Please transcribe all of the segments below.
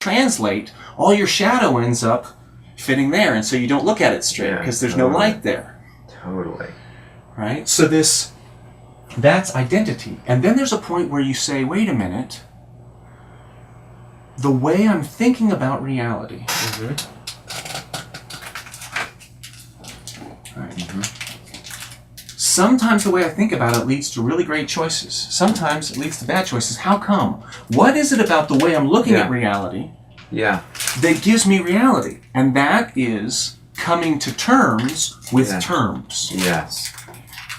translate, all your shadow ends up fitting there, and so you don't look at it straight because there's no light there. Totally. Right? So that's identity. And then there's a point where you say, wait a minute, the way I'm thinking about reality. Right. Sometimes the way I think about it leads to really great choices. Sometimes it leads to bad choices. How come? What is it about the way I'm looking at reality that gives me reality? And that is coming to terms with terms. Yes.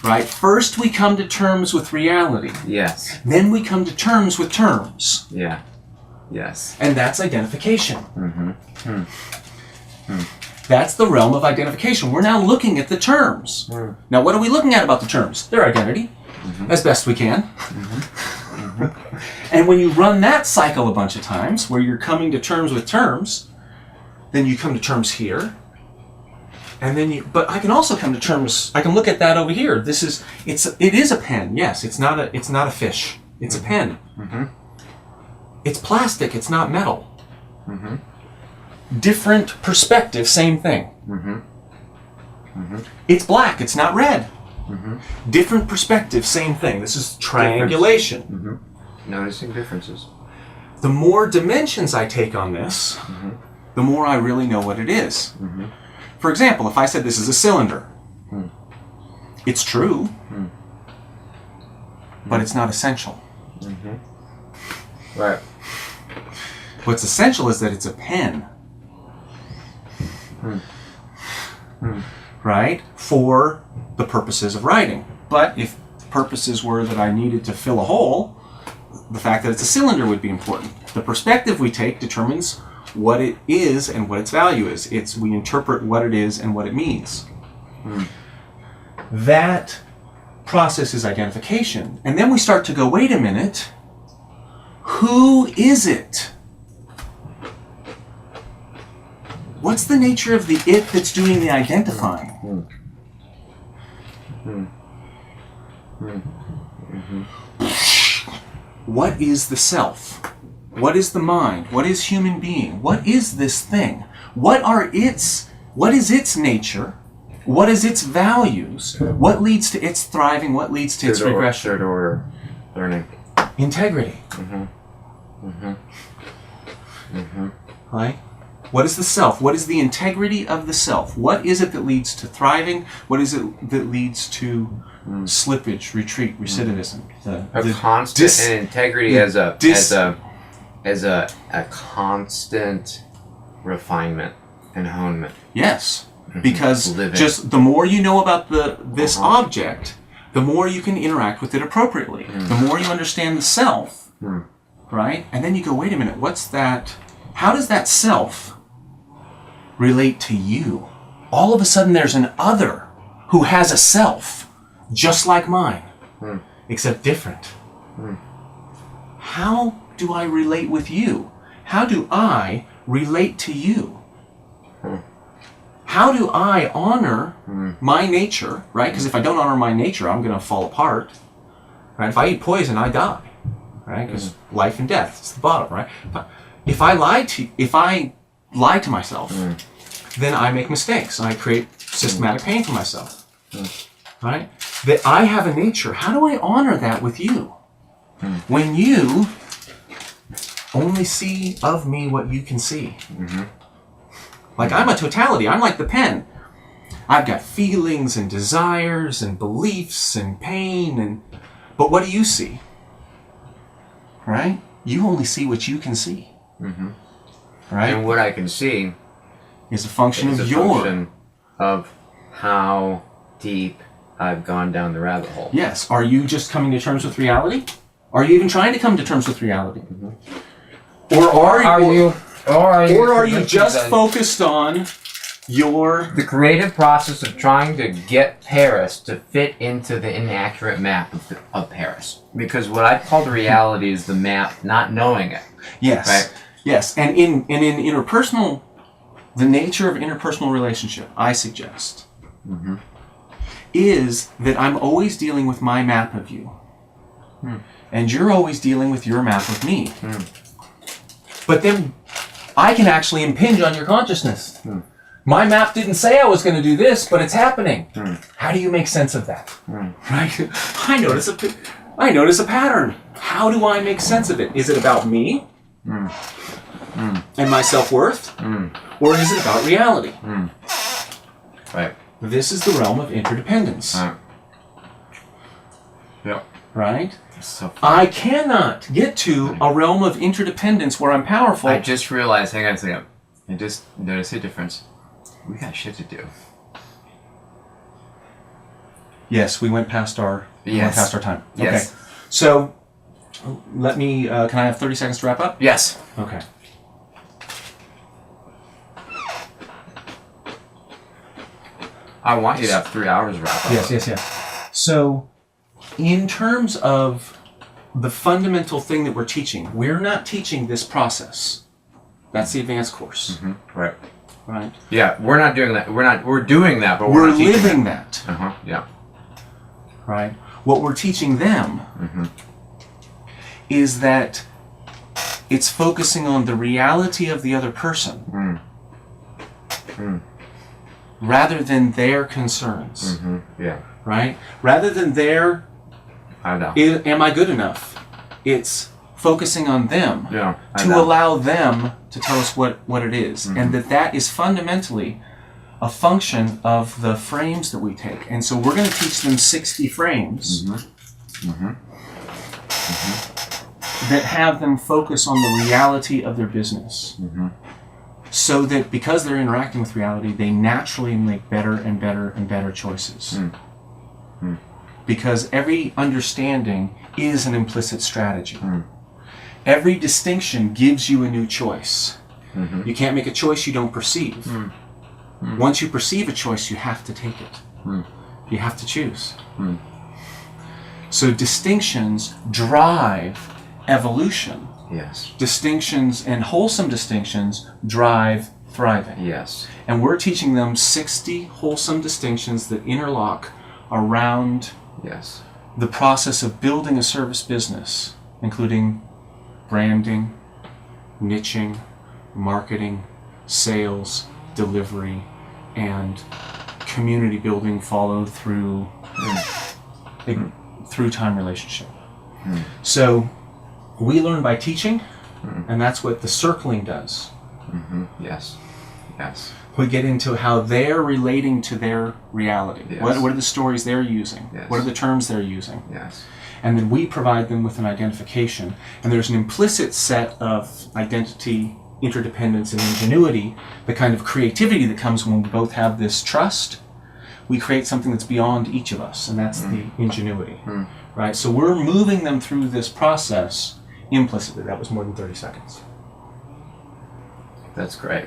Right? First we come to terms with reality. Yes. Then we come to terms with terms. Yeah. Yes. And that's identification. That's the realm of identification. We're now looking at the terms. Now, what are we looking at about the terms? Their identity, as best we can. And when you run that cycle a bunch of times, where you're coming to terms with terms, then you come to terms here. And then but I can also come to terms, I can look at that over here. It is a pen, yes. It's not a fish. It's a pen. It's plastic, it's not metal. Different perspective, same thing. It's black, it's not red. Different perspective, same thing. This is triangulation. Noticing differences. The more dimensions I take on this, the more I really know what it is. For example, if I said this is a cylinder, it's true, but it's not essential. Right. What's essential is that it's a pen. Right? For the purposes of writing. But if the purposes were that I needed to fill a hole, the fact that it's a cylinder would be important. The perspective we take determines what it is and what its value is. We interpret what it is and what it means. That process is identification. And then we start to go, wait a minute, who is it? What's the nature of the it that's doing the identifying? What is the self? What is the mind? What is human being? What is this thing? What is its nature? What is its values? What leads to its thriving? What leads to its regression? Third order learning. Integrity. Right? What is the self? What is the integrity of the self? What is it that leads to thriving? What is it that leads to slippage, retreat, recidivism? A constant and integrity as a constant refinement and honement. Yes, because just the more you know about this object, the more you can interact with it appropriately. The more you understand the self, right? And then you go, wait a minute, what's that? How does that self relate to you? All of a sudden there's an other who has a self just like mine, except different. How do I relate with you? How do I relate to you? How do I honor my nature, right? Because if I don't honor my nature, I'm going to fall apart. Right? If I eat poison, I die. Right? Because life and death, it's the bottom, right? If I lie to myself, then I make mistakes. I create systematic pain for myself. Right? That I have a nature. How do I honor that with you? When you only see of me what you can see. Like I'm a totality. I'm like the pen. I've got feelings and desires and beliefs and pain but what do you see? Right? You only see what you can see. Right? And what I can see is a function of how deep I've gone down the rabbit hole. Yes. Are you just coming to terms with reality? Are you even trying to come to terms with reality? Or are you just focused on the creative process of trying to get Paris to fit into the inaccurate map of Paris? Because what I call the reality is the map, not knowing it. Yes. Right? Yes. And in interpersonal, the nature of interpersonal relationship, I suggest, is that I'm always dealing with my map of you. And you're always dealing with your map of me. But then I can actually impinge on your consciousness. My map didn't say I was going to do this, but it's happening. How do you make sense of that? Right? I notice a pattern. How do I make sense of it? Is it about me and my self-worth? Or is it about reality? Right. This is the realm of interdependence. Yep. Right? So I cannot get to a realm of interdependence where I'm powerful. I just realized, hang on a second. I just noticed a difference. We got shit to do. Yes, we went past our time. Yes. Okay. So let me can I have 30 seconds to wrap up? Yes. Okay. I want you to have 3 hours wrap up. Yes. So in terms of the fundamental thing that we're teaching, we're not teaching this process. That's the advanced course. Right. Right? Yeah, we're not doing that. We're doing that, but We're not teaching living that. Yeah. Right? What we're teaching them is that it's focusing on the reality of the other person rather than their concerns. Yeah. Right? Rather than their, I know. am I good enough? It's focusing on them to allow them to tell us what it is. And that is fundamentally a function of the frames that we take. And so we're going to teach them 60 frames that have them focus on the reality of their business. So that because they're interacting with reality, they naturally make better and better and better choices. Because every understanding is an implicit strategy. Every distinction gives you a new choice. You can't make a choice you don't perceive. Once you perceive a choice, you have to take it. You have to choose. So distinctions drive evolution. Yes. Distinctions and wholesome distinctions drive thriving. Yes. And we're teaching them 60 wholesome distinctions that interlock around the process of building a service business, including branding, niching, marketing, sales, delivery, and community building followed through through time relationship. So we learn by teaching, and that's what the circling does. Yes. We get into how they're relating to their reality. What are the stories they're using? What are the terms they're using? And then we provide them with an identification. And there's an implicit set of identity, interdependence, and ingenuity, the kind of creativity that comes when we both have this trust. We create something that's beyond each of us, and that's the ingenuity. Right? So we're moving them through this process implicitly. That was more than 30 seconds. That's great.